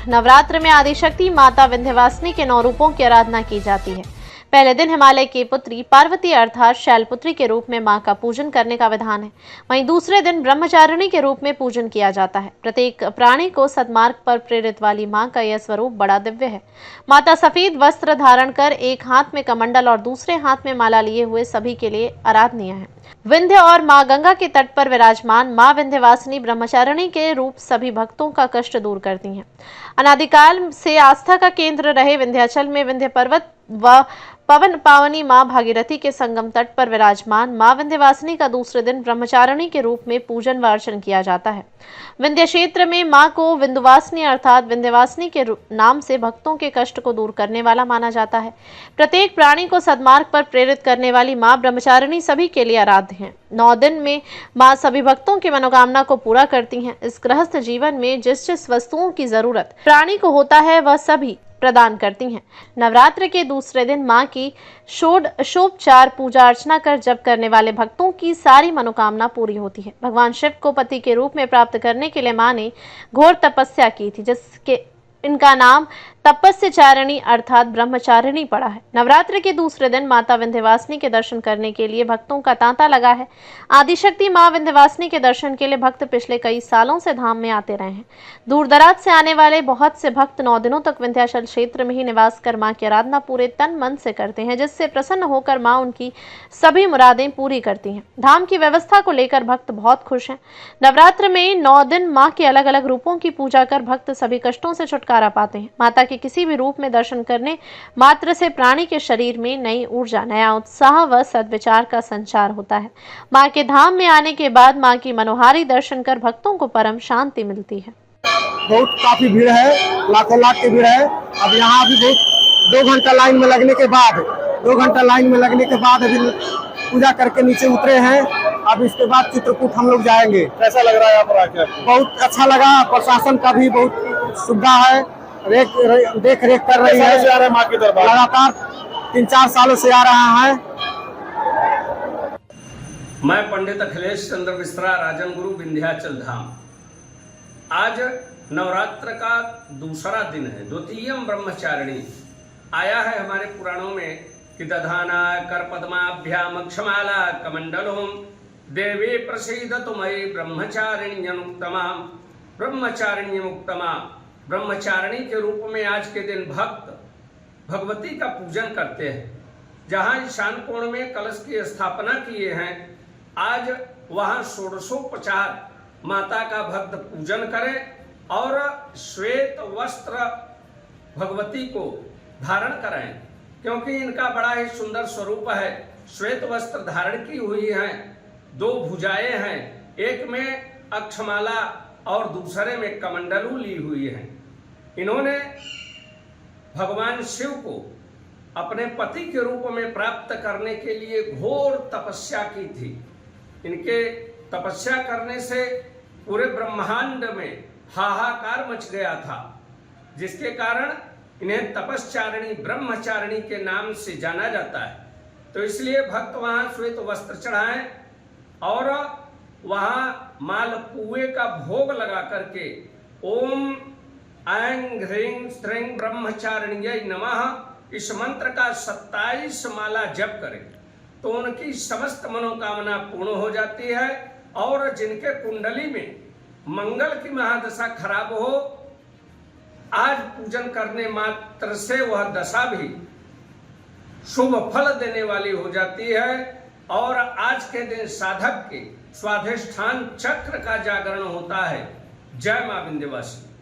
नवरात्र में आदिशक्ति माता विंध्यवासिनी के 9 रूपों की आराधना की जाती है। पहले दिन हिमालय की पुत्री पार्वती अर्थात शैलपुत्री के रूप में मां का पूजन करने का विधान है। वहीं दूसरे दिन ब्रह्मचारिणी के रूप में पूजन किया जाता है। प्रत्येक प्राणी को सद्मार्ग पर प्रेरित वाली मां का यह स्वरूप बड़ा दिव्य है। माता सफेद वस्त्र धारण कर एक हाथ में कमंडल और दूसरे हाथ में माला लिए हुए सभी के लिए आराधनीय है। विंध्य और मां गंगा के तट पर विराजमान मां विंध्यवासिनी ब्रह्मचारिणी के रूप सभी भक्तों का कष्ट दूर करती हैं। अनादिकाल से आस्था का केंद्र रहे विंध्याचल में विंध्य पर्वत व पवन पावनी मां भागीरथी के संगम तट पर विराजमान मां विंध्यवासिनी का दूसरे दिन ब्रह्मचारिणी के रूप में पूजन व अर्चन किया जाता है। विंध्य क्षेत्र में मां को विंध्यवासिनी अर्थात विंध्यवासिनी के नाम से भक्तों के कष्ट को दूर करने वाला माना जाता है। प्रत्येक प्राणी को सद्मार्ग पर प्रेरित करने वाली मां ब्रह्मचारिणी सभी के लिए आराध्य है। 9 दिन में मां सभी भक्तों की मनोकामना को पूरा करती हैं। इस गृहस्थ जीवन में जिस जिस वस्तुओं की जरूरत प्राणी को होता है वह सभी प्रदान करती हैं। नवरात्र के दूसरे दिन मां की षोडशोपचार पूजा अर्चना कर जप करने वाले भक्तों की सारी मनोकामना पूरी होती है। भगवान शिव को पति के रूप में प्राप्त करने के लिए मां ने घोर तपस्या की थी, जिसके इनका नाम तपस्याचारिणी अर्थात ब्रह्मचारिणी पड़ा है। नवरात्र के दूसरे दिन माता विंध्यवासिनी के दर्शन करने के लिए भक्तों का तांता लगा है। आदिशक्ति मां विंध्यवासिनी के दर्शन के लिए भक्त पिछले कई सालों से धाम में आते रहे हैं। दूर दराज से आने वाले बहुत से भक्त 9 दिनों तक विंध्याचल क्षेत्र में ही निवास कर मां की आराधना पूरे तन मन से करते हैं, जिससे प्रसन्न होकर मां उनकी सभी मुरादें पूरी करती हैं। धाम की व्यवस्था को लेकर भक्त बहुत खुश हैं। नवरात्र में 9 दिन मां के अलग अलग रूपों की पूजा कर भक्त सभी कष्टों से छुटकारा पाते हैं। माता के किसी भी रूप में दर्शन करने मात्र से प्राणी के शरीर में नई ऊर्जा, नया उत्साह व सद्विचार का संचार होता है। मां के धाम में आने के बाद मां की मनोहारी दर्शन कर भक्तों को परम शांति मिलती है। बहुत काफी भीड़ है, लाखों लाख की भीड़ है। अब यहाँ भी बहुत 2 घंटा लाइन में लगने के बाद अभी पूजा करके नीचे उतरे हैं। अब इसके बाद चित्रकूट हम लोग जाएंगे। कैसा लग रहा है यहाँ पर आके? बहुत अच्छा लगा। प्रशासन का भी बहुत सुविधा है, देख रेख कर रही है। से आ रहे हैं माँ के दरबार? लगातार 3-4 सालों से आ रहा है। मैं पंडित अखिलेश चंद्र मिश्रा, राजन गुरु, विंध्याचल धाम। आज नवरात्र का दूसरा दिन है। द्वितीयम ब्रह्मचारिणी आया है हमारे पुराणों में कि दधाना कर पद्माभ्याम अक्षमाला कमंडलोम देवी प्रसीदतु मयि ब्रह्मचारिण्यमुक्तमा ब्रह्मचारिण्यमुक्तमा। ब्रह्मचारिणी के रूप में आज के दिन भक्त भगवती का पूजन करते हैं। जहाँ ईशान कोण में कलश की स्थापना किए हैं, आज वहाँ षोडशोपचार माता का भक्त पूजन करें और श्वेत वस्त्र भगवती को धारण कराएं, क्योंकि इनका बड़ा ही सुंदर स्वरूप है। श्वेत वस्त्र धारण की हुई हैं, 2 भुजाएं हैं, एक में अक्षमाला और दूसरे में कमंडलू ली हुई है। इन्होंने भगवान शिव को अपने पति के रूप में प्राप्त करने के लिए घोर तपस्या की थी। इनके तपस्या करने से पूरे ब्रह्मांड में हाहाकार मच गया था, जिसके कारण इन्हें तपस्चारिणी ब्रह्मचारिणी के नाम से जाना जाता है। तो इसलिए भक्त वहां श्वेत वस्त्र चढ़ाएं और वहां मालपुए का भोग लगा करके ओम ऐं ह्रीं श्रीं ब्रह्मचारिण्यै नमः इस मंत्र का 27 माला जप करें तो उनकी समस्त मनोकामना पूर्ण हो जाती है। और जिनके कुंडली में मंगल की महादशा खराब हो, आज पूजन करने मात्र से वह दशा भी शुभ फल देने वाली हो जाती है। और आज के दिन साधक के स्वाधिष्ठान चक्र का जागरण होता है। जय मां विंध्यवासिनी।